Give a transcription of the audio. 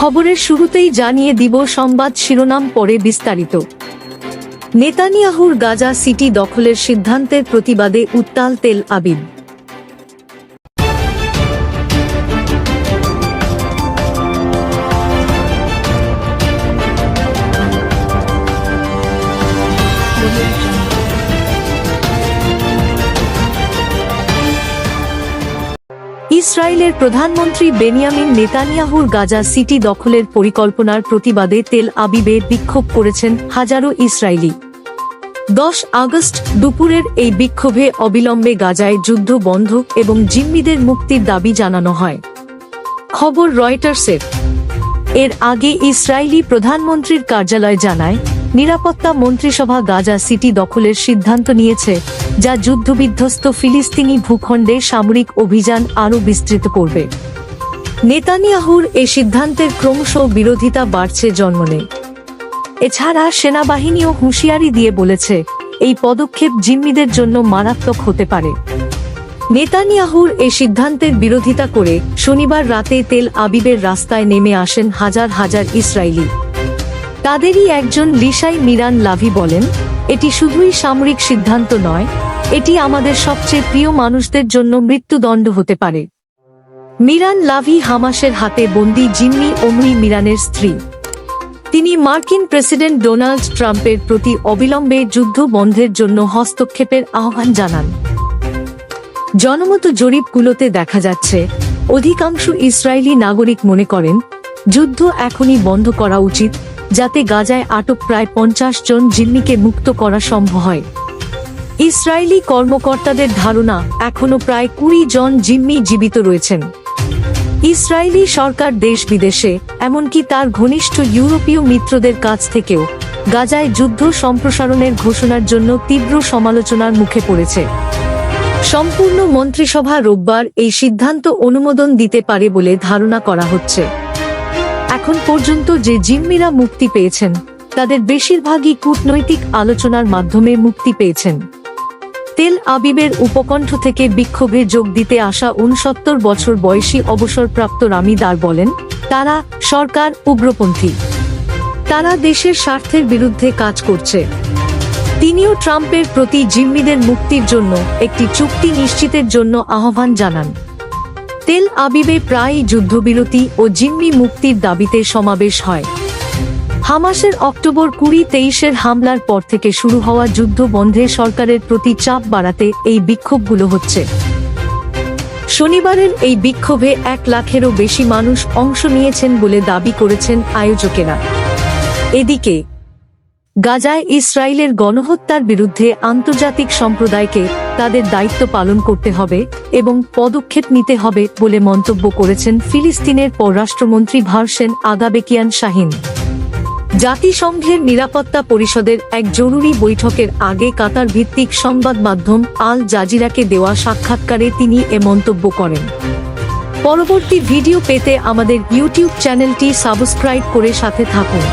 খবরের শুরুতেই জানিয়ে দিব সংবাদ শিরোনাম, পরে বিস্তারিত। নেতানিয়াহুর গাজা সিটি দখলের সিদ্ধান্তের প্রতিবাদে উত্তাল তেল আবিব। ইসরায়েলের প্রধানমন্ত্রী বেনিয়ামিন নেতানিয়াহুর গাজা সিটি দখলের পরিকল্পনার প্রতিবাদে তেল আবিবে বিক্ষোভ করেছেন হাজারো ইসরায়েলি। 10 আগস্ট দুপুরের এই বিক্ষোভে অবিলম্বে গাজায় যুদ্ধ বন্ধ এবং জিম্মিদের মুক্তির দাবি জানানো হয়। খবর রয়টার্সের। এর আগে ইসরায়েলি প্রধানমন্ত্রীর কার্যালয় জানায়, নিরাপত্তা মন্ত্রিসভা গাজা সিটি দখলের সিদ্ধান্ত নিয়েছে, যা যুদ্ধবিধ্বস্ত ফিলিস্তিনি ভূখণ্ডে সামরিক অভিযান আরও বিস্তৃত করবে। নেতানিয়াহুর এ সিদ্ধান্তের ক্রমশ বিরোধিতা বাড়ছে জন্মনে। এছাড়া সেনাবাহিনীও হুঁশিয়ারি দিয়ে বলেছে, এই পদক্ষেপ জিম্মিদের জন্য মারাত্মক হতে পারে। নেতানিয়াহুর এ সিদ্ধান্তের বিরোধিতা করে শনিবার রাতে তেল আবিবের রাস্তায় নেমে আসেন হাজার হাজার ইসরায়েলি। তাদেরই একজন লিশাই মিরান লাভি বলেন, এটি শুধুই সামরিক সিদ্ধান্ত নয়, এটি আমাদের সবচেয়ে প্রিয় মানুষদের জন্য মৃত্যুদণ্ড হতে পারে। মিরান লাভি হামাসের হাতে বন্দী জিম্মি ওমরি মিরানের স্ত্রী। তিনি মার্কিন প্রেসিডেন্ট ডোনাল্ড ট্রাম্পের প্রতি অবিলম্বে যুদ্ধ বন্ধের জন্য হস্তক্ষেপের আহ্বান জানান। জনমত জরিপগুলোতে দেখা যাচ্ছে, অধিকাংশ ইসরায়েলি নাগরিক মনে করেন, যুদ্ধ এখনই বন্ধ করা উচিত, যাতে গাজায় আটক প্রায় 50 জন জিম্মিকে মুক্ত করা সম্ভব হয়। ইসরায়েলি কর্মকর্তাদের ধারণা, এখনো প্রায় 20 জন জিম্মি জীবিত রয়েছেন। ইসরায়েলি সরকার দেশ বিদেশে, এমনকি তার ঘনিষ্ঠ ইউরোপীয় মিত্রদের কাছ থেকেও গাজায় যুদ্ধ সম্প্রসারণের ঘোষণার জন্য তীব্র সমালোচনার মুখে পড়েছে। সম্পূর্ণ মন্ত্রিসভা রোববার এই সিদ্ধান্ত অনুমোদন দিতে পারে বলে ধারণা করা হচ্ছে। এখন পর্যন্ত যে জিম্মিরা মুক্তি পেয়েছেন, তাদের বেশিরভাগই কূটনৈতিক আলোচনার মাধ্যমে মুক্তি পেয়েছেন। তেল আবিবের উপকণ্ঠ থেকে বিক্ষোভে যোগ দিতে আসা 69 বছর বয়সী অবসরপ্রাপ্ত রামি দার বলেন, তারা সরকার উগ্রপন্থী, তারা দেশের স্বার্থের বিরুদ্ধে কাজ করছে। তিনিও ট্রাম্পের প্রতি জিম্মিদের মুক্তির জন্য একটি চুক্তি নিশ্চিতের জন্য আহ্বান জানান। তেল আবিবে প্রায়ই যুদ্ধবিরতি ও জিম্মি মুক্তির দাবিতে সমাবেশ হয়। হামাসের অক্টোবর 2023-এর হামলার পর থেকে শুরু হওয়া যুদ্ধ বন্ধে সরকারের প্রতি চাপ বাড়াতে এই বিক্ষোভগুলো হচ্ছে। শনিবারের এই বিক্ষোভে 1 লাখেরও বেশি মানুষ অংশ নিয়েছেন বলে দাবি করেছেন আয়োজকেরা। এদিকে গাজায় ইসরায়েলের গণহত্যার বিরুদ্ধে আন্তর্জাতিক সম্প্রদায়কে তাদের দায়িত্ব পালন করতে হবে এবং পদক্ষেপ নিতে হবে বলে মন্তব্য করেছেন ফিলিস্তিনের পররাষ্ট্রমন্ত্রী ভারসেন আগাবেকিয়ান শাহিন। জাতিসংঘের নিরাপত্তা পরিষদের এক জরুরি বৈঠকের আগে কাতার ভিত্তিক সংবাদ মাধ্যম আল জাজিরাকে দেওয়া সাক্ষাৎকারে তিনি এ মন্তব্য করেন। পরবর্তী ভিডিও পেতে আমাদের ইউটিউব চ্যানেলটি সাবস্ক্রাইব করে সাথে থাকুন।